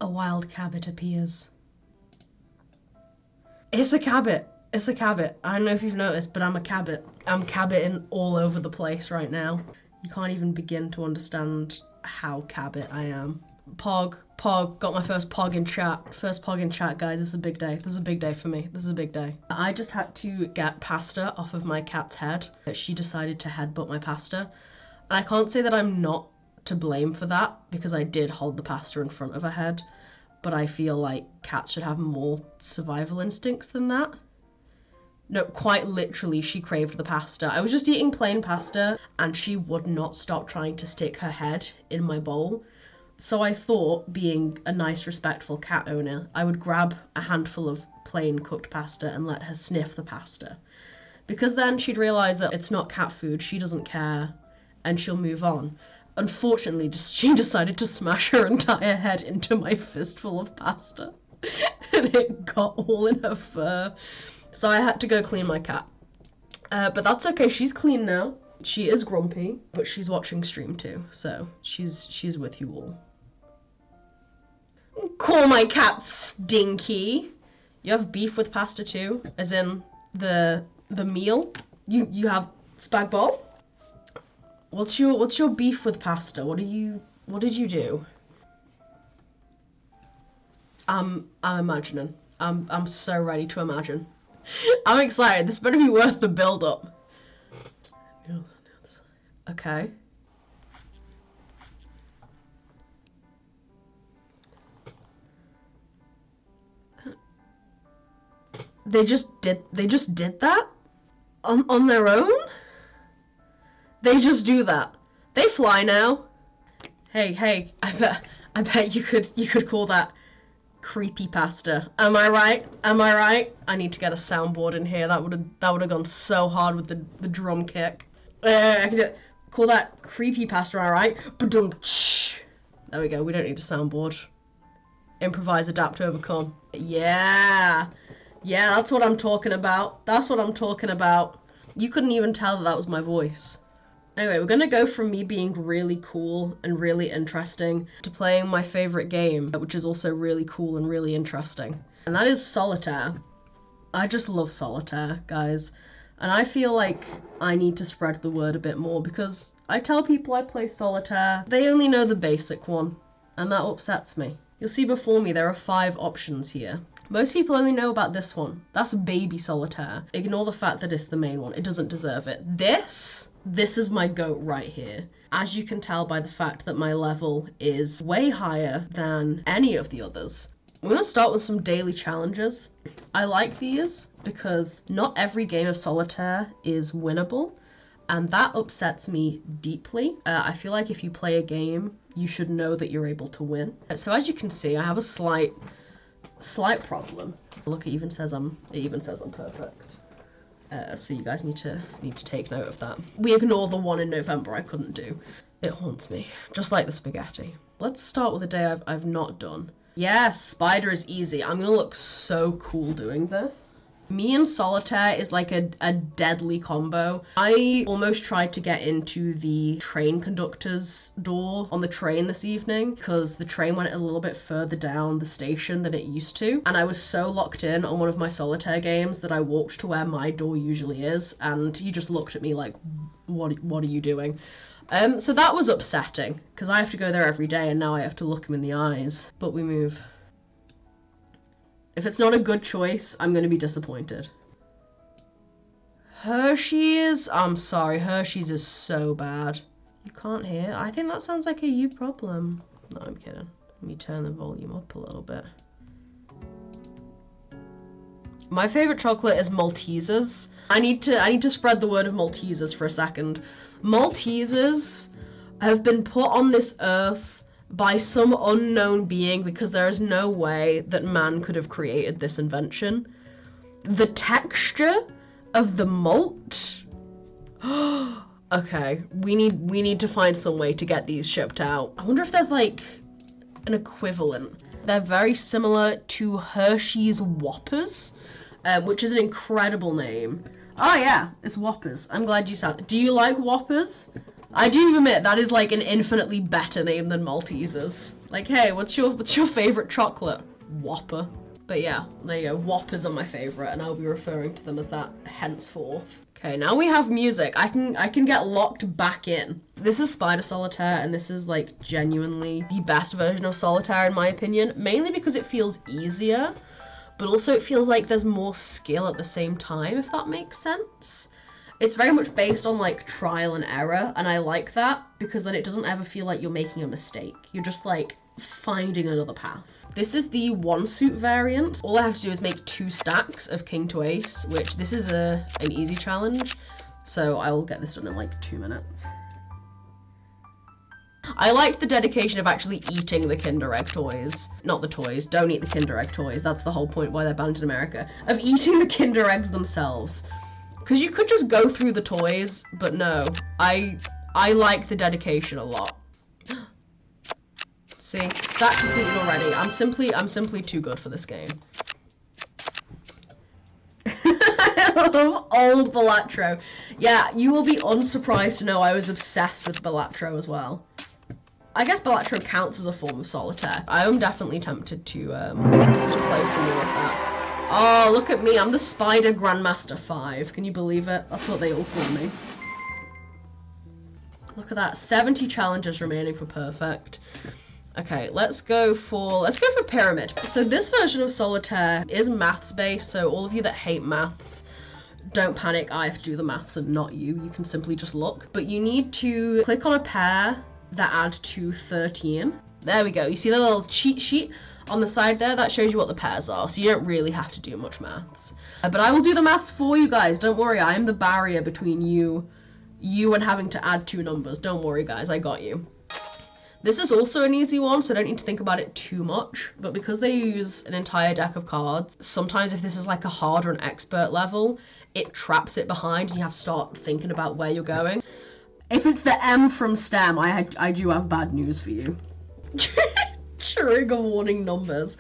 A wild cabbit appears. It's a cabbit. It's a cabbit. I don't know if you've noticed, but I'm a cabbit. I'm cabbitting all over the place right now. You can't even begin to understand how cabbit I am. Pog, got my first pog in chat. First pog in chat, guys. This is a big day. This is a big day for me. This is a big day. I just had to get pasta off of my cat's head. She decided to headbutt my pasta. And I can't say that I'm not to blame for that, because I did hold the pasta in front of her head. But I feel like cats should have more survival instincts than that. No, quite literally, she craved the pasta. I was just eating plain pasta, and she would not stop trying to stick her head in my bowl. So I thought, being a nice, respectful cat owner, I would grab a handful of plain cooked pasta and let her sniff the pasta. Because then she'd realise that it's not cat food, she doesn't care, and she'll move on. Unfortunately, she decided to smash her entire head into my fistful of pasta, and it got all in her fur. So I had to go clean my cat. But that's okay, she's clean now. She is grumpy, but she's watching stream too, so she's with you all. Call my cat stinky. You have beef with pasta too, as in the meal? You have spag bol? What's your beef with pasta? What did you do? I'm imagining. I'm so ready to imagine. I'm excited. This better be worth the build up. Okay. They just did that? On their own? They just do that. They fly now. Hey, I bet you could call that creepy pasta. Am I right? I need to get a soundboard in here. That would have gone so hard with the drum kick. I could call that creepy pasta, alright? There we go, we don't need a soundboard. Improvise, adapt, overcome. Yeah, that's what I'm talking about. That's what I'm talking about. You couldn't even tell that was my voice. Anyway, we're gonna go from me being really cool and really interesting to playing my favorite game, which is also really cool and really interesting. And that is solitaire. I just love solitaire, guys. And I feel like I need to spread the word a bit more, because I tell people I play solitaire, they only know the basic one, and that upsets me. You'll see before me there are 5 options here. Most people only know about this one. That's baby solitaire. Ignore the fact that it's the main one. It doesn't deserve it. This is my goat right here. As you can tell by the fact that my level is way higher than any of the others. I'm going to start with some daily challenges. I like these because not every game of solitaire is winnable, and that upsets me deeply. I feel like if you play a game, you should know that you're able to win. So as you can see, I have a slight problem. Look, it even says I'm perfect. So you guys need to take note of that. We ignore the one in November I couldn't do. It haunts me, just like the spaghetti. Let's start with a day I've not done. Yes, spider is easy. I'm gonna look so cool doing this. Me and solitaire is like a deadly combo. I almost tried to get into the train conductor's door on the train this evening because the train went a little bit further down the station than it used to. And I was so locked in on one of my solitaire games that I walked to where my door usually is, and he just looked at me like, what are you doing? So that was upsetting, because I have to go there every day and now I have to look him in the eyes. But we move. If it's not a good choice, I'm going to be disappointed. Hershey's? I'm sorry, Hershey's is so bad. You can't hear? I think that sounds like a you problem. No, I'm kidding. Let me turn the volume up a little bit. My favorite chocolate is Maltesers. I need to spread the word of Maltesers for a second. Maltesers have been put on this earth by some unknown being because there is no way that man could have created this invention. The texture of the malt. Okay, we need to find some way to get these shipped out. I wonder if there's like an equivalent. They're very similar to Hershey's Whoppers, which is an incredible name. Oh yeah, it's Whoppers. I'm glad you said it. Do you like Whoppers? I do admit that is like an infinitely better name than Maltesers. Like, hey, what's your favorite chocolate? Whopper. But yeah, there you go. Whoppers are my favorite, and I'll be referring to them as that henceforth. Okay, now we have music. I can get locked back in. This is Spider Solitaire, and this is like genuinely the best version of Solitaire in my opinion, mainly because it feels easier, but also it feels like there's more skill at the same time, if that makes sense. It's very much based on like trial and error, and I like that because then it doesn't ever feel like you're making a mistake. You're just like finding another path. This is the one suit variant. All I have to do is make 2 stacks of king to ace, which this is an easy challenge, so I will get this done in like 2 minutes. I liked the dedication of actually eating the Kinder Egg toys. Not the toys, don't eat the Kinder Egg toys, that's the whole point why they're banned in America. Of eating the Kinder Eggs themselves. Because you could just go through the toys, but no. I like the dedication a lot. See, stack completed already. I'm simply too good for this game. I love old Balatro. Yeah, you will be unsurprised to know I was obsessed with Balatro as well. I guess Balatro counts as a form of solitaire. I am definitely tempted to play some more of that. Oh, look at me, I'm the Spider Grandmaster 5. Can you believe it? That's what they all call me. Look at that, 70 challenges remaining for perfect. Okay, let's go for pyramid. So this version of solitaire is maths based, so all of you that hate maths, don't panic, I have to do the maths and not you. You can simply just look. But you need to click on a pair that add to 13. There we go. You see the little cheat sheet on the side there? That shows you what the pairs are, so you don't really have to do much maths. But I will do the maths for you guys. Don't worry, I am the barrier between you and having to add 2 numbers. Don't worry, guys, I got you. This is also an easy one, so I don't need to think about it too much, but because they use an entire deck of cards, sometimes if this is like a hard or an expert level, it traps it behind and you have to start thinking about where you're going. If it's the M from STEM, I do have bad news for you. Trigger warning numbers.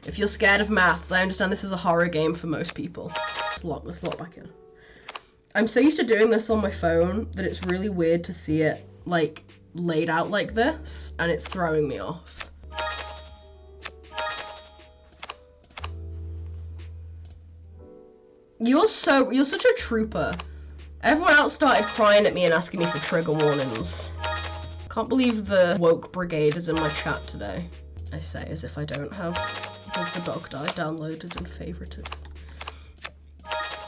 If you're scared of maths, I understand this is a horror game for most people. Let's lock back in. I'm so used to doing this on my phone that it's really weird to see it, like, laid out like this, and it's throwing me off. You're such a trooper. Everyone else started crying at me and asking me for trigger warnings. Can't believe the woke brigade is in my chat today. I say as if I don't have, because the dog I downloaded and favorited.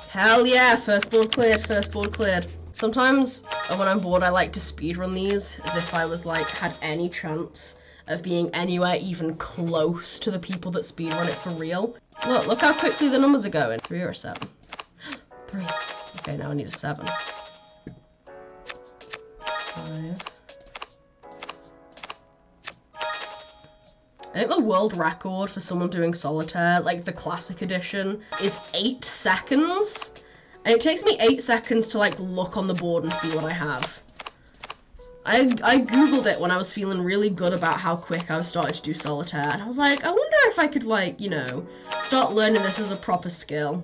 Hell yeah, first board cleared, first board cleared. Sometimes when I'm bored, I like to speedrun these as if I was like, had any chance of being anywhere even close to the people that speedrun it for real. Look how quickly the numbers are going. 3 or a 7? 3. Okay, now I need a 7. 5. I think the world record for someone doing solitaire, like the classic edition, is 8 seconds. And it takes me 8 seconds to like look on the board and see what I have. I googled it when I was feeling really good about how quick I was starting to do solitaire, and I was like, I wonder if I could like, you know, start learning this as a proper skill.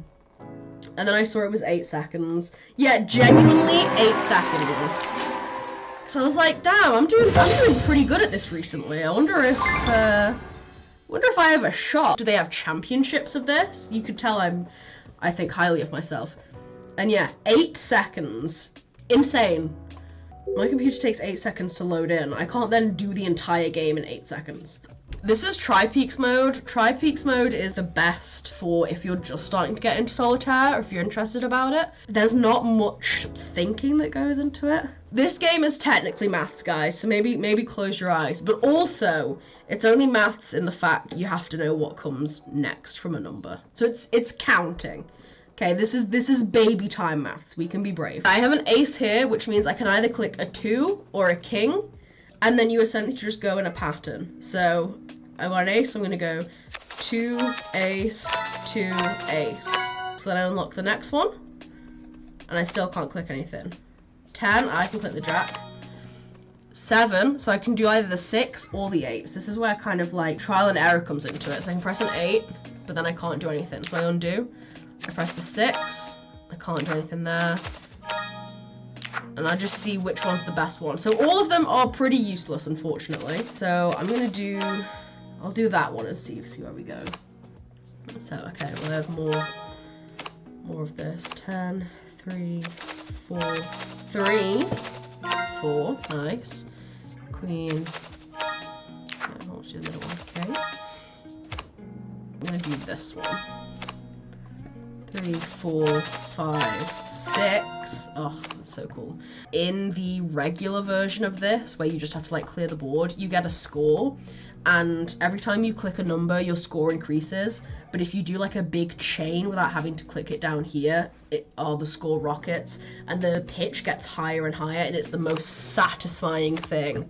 And then I saw it was 8 seconds. Yeah, genuinely 8 seconds. So I was like, damn, I'm doing pretty good at this recently. I wonder if I have a shot. Do they have championships of this? You could tell I think highly of myself. And yeah, 8 seconds. Insane. My computer takes 8 seconds to load in. I can't then do the entire game in 8 seconds. This is Tri-Peaks mode. Tri-Peaks mode is the best for if you're just starting to get into solitaire, or if you're interested about it. There's not much thinking that goes into it. This game is technically maths, guys, so maybe close your eyes. But also, it's only maths in the fact that you have to know what comes next from a number. So it's counting. Okay, this is baby time maths. We can be brave. I have an ace here, which means I can either click a 2 or a king, and then you essentially just go in a pattern. So I got an ace, so I'm gonna go 2, ace, 2, ace. So then I unlock the next one, and I still can't click anything. 10, I can click the jack. 7, so I can do either the 6 or the 8. So this is where kind of like trial and error comes into it. So I can press an 8, but then I can't do anything. So I undo. I press the 6, I can't do anything there. and I just see which one's the best one. So all of them are pretty useless, unfortunately. So I'm gonna do, I'll do that one and see where we go. So, okay, we'll have more of this. 10, 3, 4, 3, 4, nice. Queen, yeah, I'll do the middle one, okay. I'm gonna do this one. 3, 4, 5, 6. Oh, that's so cool. In the regular version of this, where you just have to like clear the board, you get a score, and every time you click a number, your score increases. But if you do like a big chain without having to click it down here, the score rockets, and the pitch gets higher and higher, and it's the most satisfying thing.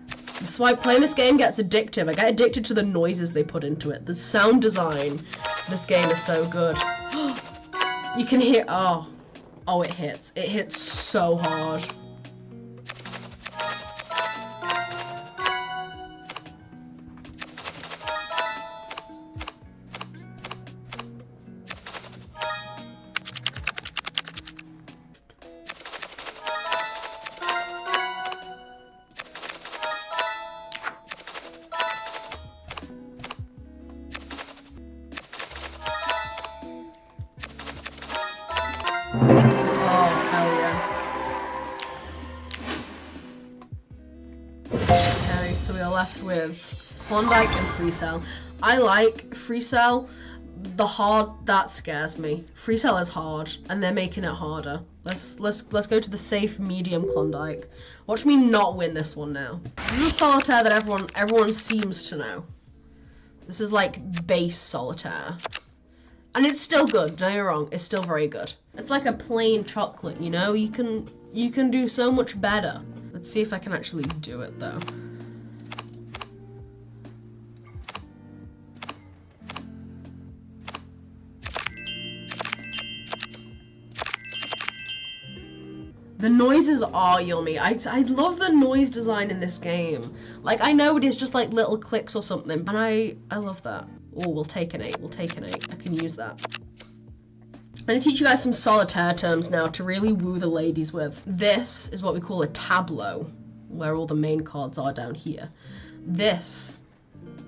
That's why playing this game gets addictive. I get addicted to the noises they put into it. The sound design for this game is so good. You can hear, oh, it hits. It hits so hard. Oh, hell yeah. Okay, so we are left with Klondike and Free Cell. I like Free Cell. The hard, that scares me. Free Cell is hard, and they're making it harder. Let's go to the safe medium Klondike. Watch me not win this one now. This is a solitaire that everyone seems to know. This is like base solitaire. And it's still good, don't get me wrong, it's still very good. It's like a plain chocolate, you know? You can do so much better. Let's see if I can actually do it though. The noises are yummy. I love the noise design in this game. Like, I know it is just like little clicks or something, and I love that. Oh, we'll take an 8, we'll take an 8. I can use that. I'm gonna teach you guys some solitaire terms now to really woo the ladies with. This is what we call a tableau, where all the main cards are down here. This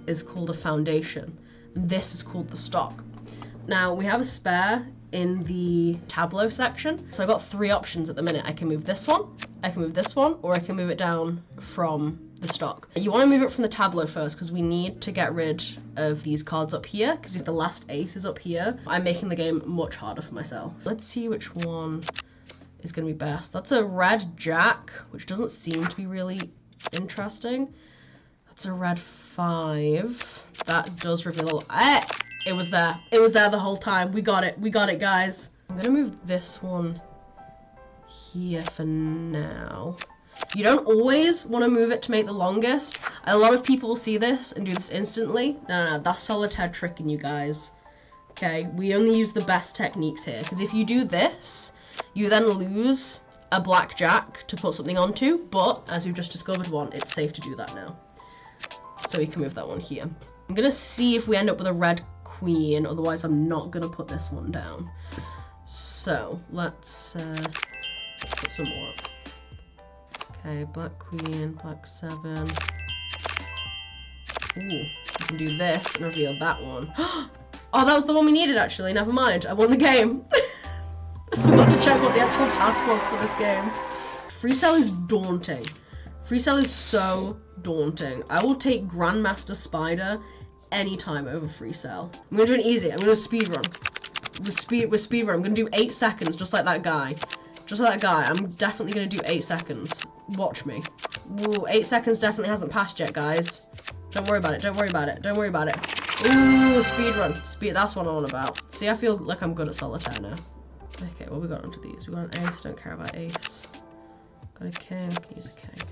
is called a foundation. This is called the stock. Now, we have a spare in the tableau section. So I've got 3 options at the minute. I can move this one, I can move this one, or I can move it down from the stock. You want to move it from the tableau first because we need to get rid of these cards up here, because if the last ace is up here, I'm making the game much harder for myself. Let's see which one is going to be best. That's a red jack, which doesn't seem to be really interesting. That's a red 5. That does reveal it was there. It was there the whole time. We got it. We got it, guys. I'm going to move this one here for now. You don't always want to move it to make the longest. A lot of people will see this and do this instantly. No, that's solitaire tricking you guys. Okay, we only use the best techniques here. Because if you do this, you then lose a blackjack to put something onto. But, as we've just discovered one, it's safe to do that now. So we can move that one here. I'm going to see if we end up with a red queen. Otherwise, I'm not going to put this one down. So, let's put some more up. Okay, black queen, black 7. Ooh, you can do this and reveal that one. Oh, that was the one we needed, actually. Never mind. I won the game. I forgot to check what the actual task was for this game. Free Cell is daunting. Free Cell is so daunting. I will take Grandmaster Spider anytime over Free Cell. I'm going to do it easy. I'm going to speedrun. With speedrun, I'm going to do 8 seconds, just like that guy. Just like that guy. I'm definitely going to do 8 seconds. Watch me. Ooh, 8 seconds definitely hasn't passed yet, guys. Don't worry about it. Don't worry about it. Don't worry about it. Ooh, speedrun. That's what I'm on about. See, I feel like I'm good at solitaire now. Okay, what we got onto these? We got an ace. Don't care about ace. Got a king. Can use a king.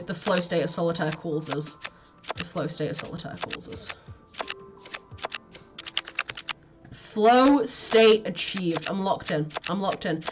The flow state of solitaire calls us. The flow state of solitaire calls us. Flow state achieved. I'm locked in. I'm locked in.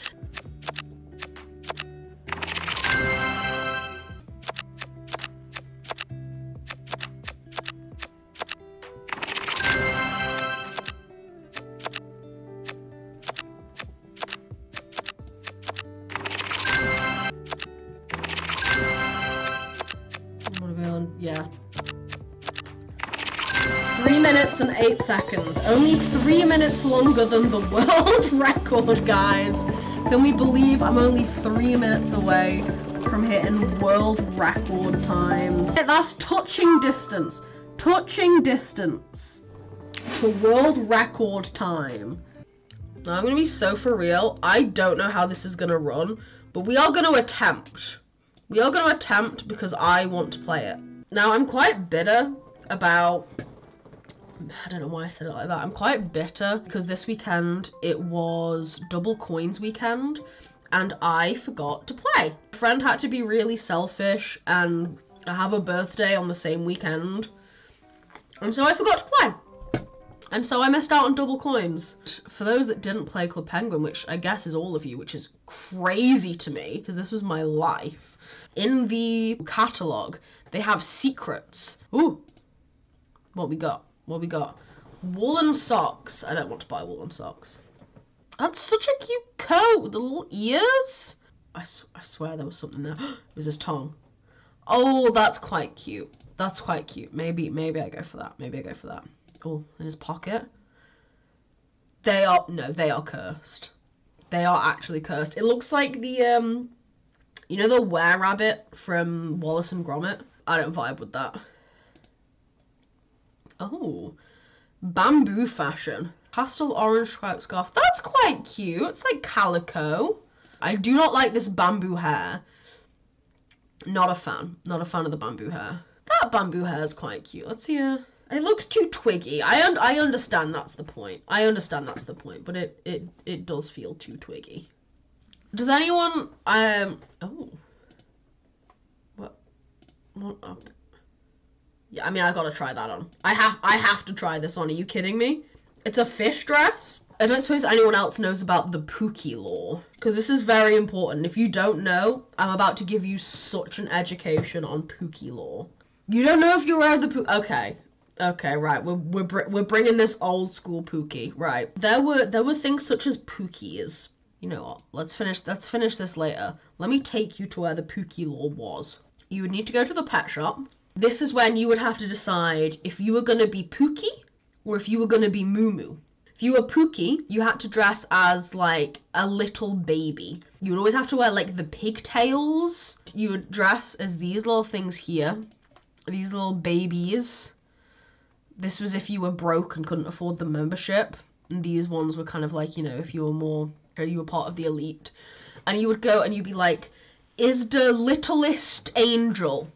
minutes and 8 seconds. Only 3 minutes longer than the world record, guys. Can we believe I'm only 3 minutes away from hitting world record times? That's touching distance. Touching distance to world record time. Now, I'm gonna be so for real. I don't know how this is gonna run, but we are gonna attempt. We are gonna attempt because I want to play it. Now, I'm quite bitter about... I don't know why I said it like that. I'm quite bitter because this weekend it was double coins weekend and I forgot to play. A friend had to be really selfish and have a birthday on the same weekend. And so I forgot to play. And so I missed out on double coins. For those that didn't play Club Penguin, which I guess is all of you, which is crazy to me, because this was my life, in the catalogue, they have secrets. Ooh, what we got? What we got? Woolen socks. I don't want to buy woolen socks. That's such a cute coat with the little ears. I swear there was something there. It was his tongue. Oh, that's quite cute. That's quite cute. Maybe I go for that. Maybe I go for that. Oh, in his pocket. They are cursed. They are actually cursed. It looks like the, you know the were-rabbit from Wallace and Gromit? I don't vibe with that. Oh, bamboo fashion. Pastel orange striped scarf. That's quite cute. It's like calico. I do not like this bamboo hair. Not a fan. Not a fan of the bamboo hair. That bamboo hair is quite cute. Let's see her. It looks too twiggy. I understand that's the point. I understand that's the point, but it does feel too twiggy. Does anyone oh. What up? Yeah, I mean I gotta try that on. I have to try this on. Are you kidding me? It's a fish dress. I don't suppose anyone else knows about the pookie law, because this is very important. If you don't know, I'm about to give you such an education on pookie law. You don't know if you're aware of the pookie. Okay, right. We're bringing this old school pookie. Right. There were things such as pookies. You know what? Let's finish this later. Let me take you to where the pookie law was. You would need to go to the pet shop. This is when you would have to decide if you were gonna be Pookie or if you were gonna be Moo Moo. If you were Pookie, you had to dress as like a little baby. You would always have to wear like the pigtails. You would dress as these little things here. These little babies. This was if you were broke and couldn't afford the membership. And these ones were kind of like, you know, if you were part of the elite. And you would go and you'd be like, is the littlest angel,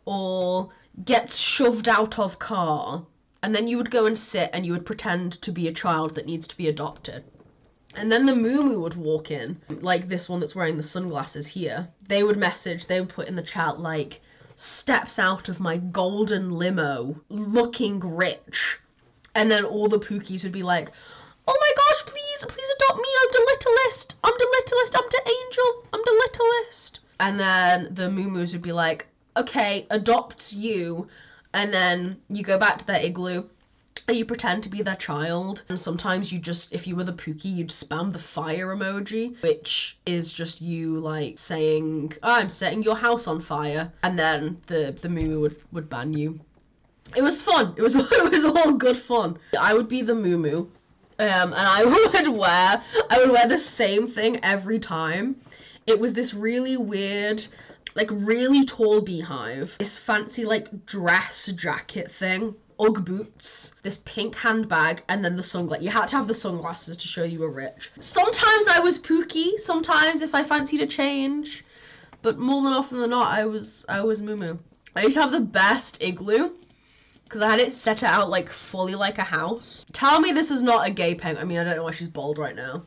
or gets shoved out of car. And then you would go and sit and you would pretend to be a child that needs to be adopted. And then the Moo Moo would walk in, like this one that's wearing the sunglasses here. They would put in the chat like, steps out of my golden limo, looking rich. And then all the Pookies would be like, oh my gosh, please adopt me, I'm the littlest, I'm the angel, I'm the littlest. And then the Moo Moos would be like, okay, adopt you. And then you go back to their igloo and you pretend to be their child. And sometimes you just, if you were the Pookie, you'd spam the fire emoji, which is just you like saying, oh, I'm setting your house on fire. And then the Moo Moo would ban you. It was fun. It was all good fun. I would be the Moo Moo. And I would wear the same thing every time. It was this really weird, like really tall beehive, this fancy like dress jacket thing, Ugg boots, this pink handbag, and then the sunglasses. You had to have the sunglasses to show you were rich. Sometimes I was Pookie, sometimes if I fancied a change, but more than often than not, I was Moo Moo. I used to have the best igloo, because I had it set out like fully like a house. Tell me this is not a gay penguin. I mean, I don't know why she's bald right now.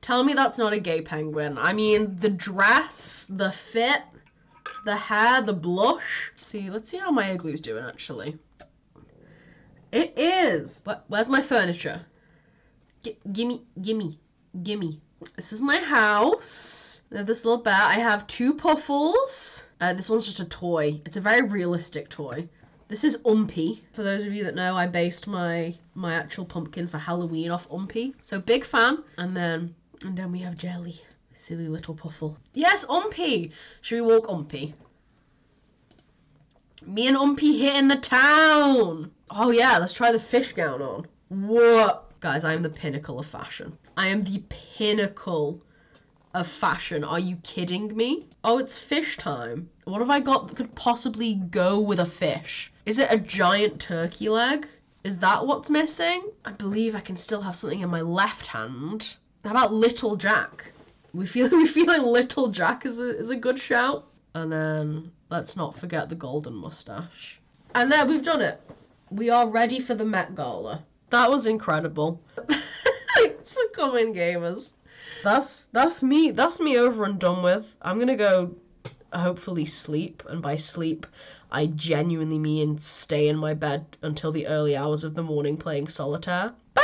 Tell me that's not a gay penguin. I mean, the dress, the fit, the hair, the blush. Let's see how my igloo's doing, actually. It is. Where's my furniture? Gimme. This is my house. I have this little bear. I have 2 puffles. This one's just a toy. It's a very realistic toy. This is Umpy. For those of you that know, I based my actual pumpkin for Halloween off Umpy. So big fan. And then we have Jelly, silly little puffle. Yes, Umpy! Should we walk Umpy? Me and Umpy hitting the town! Oh yeah, let's try the fish gown on. What? Guys, I am the pinnacle of fashion. I am the pinnacle of fashion. Are you kidding me? Oh, it's fish time. What have I got that could possibly go with a fish? Is it a giant turkey leg? Is that what's missing? I believe I can still have something in my left hand. How about Little Jack? We feeling Little Jack is a good shout. And then let's not forget the golden mustache. And there, we've done it. We are ready for the Met Gala. That was incredible. Thanks for coming, gamers. That's me over and done with. I'm gonna go hopefully sleep, and by sleep I genuinely mean stay in my bed until the early hours of the morning playing solitaire. Bye!